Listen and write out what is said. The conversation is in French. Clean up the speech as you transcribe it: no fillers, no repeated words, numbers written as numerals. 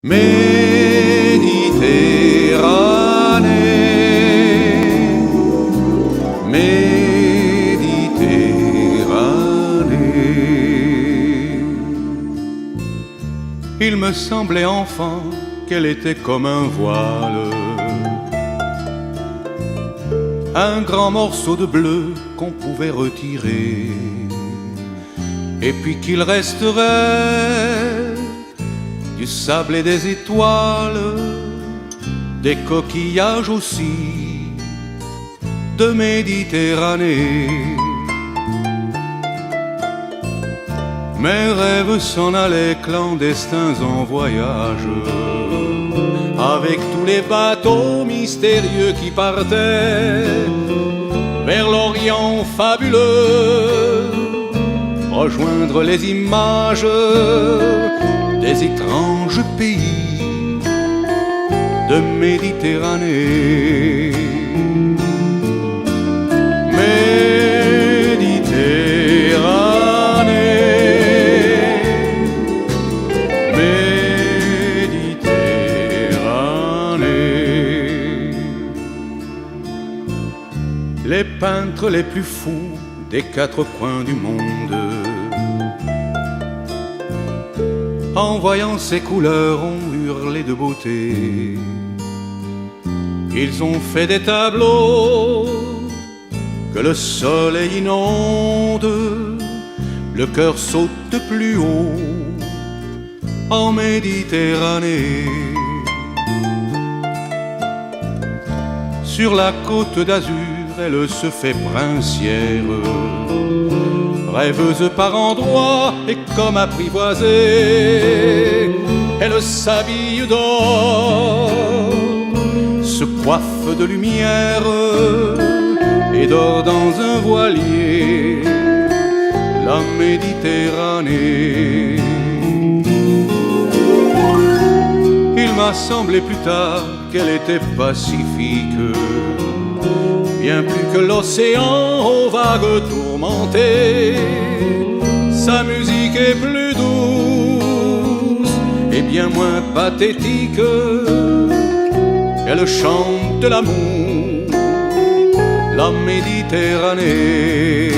Méditerranée, Méditerranée. Il me semblait enfant qu'elle était comme un voile, un grand morceau de bleu qu'on pouvait retirer, et puis qu'il resterait du sable et des étoiles, des coquillages aussi de Méditerranée. Mes rêves s'en allaient clandestins en voyage, avec tous les bateaux mystérieux qui partaient vers l'Orient fabuleux, rejoindre les images des étranges pays de Méditerranée. Méditerranée, les peintres les plus fous des quatre coins du monde, en voyant ces couleurs, ont hurlé de beauté. Ils ont fait des tableaux que le soleil inonde, le cœur saute plus haut en Méditerranée. Sur la côte d'Azur, elle se fait princière, rêveuse par endroits et comme apprivoisée, elle s'habille d'or, se coiffe de lumière et dort dans un voilier, la Méditerranée. Il m'a semblé plus tard qu'elle était pacifique, bien plus que l'océan aux vagues tourmentées. Sa musique est plus douce et bien moins pathétique. Elle chante l'amour, la Méditerranée.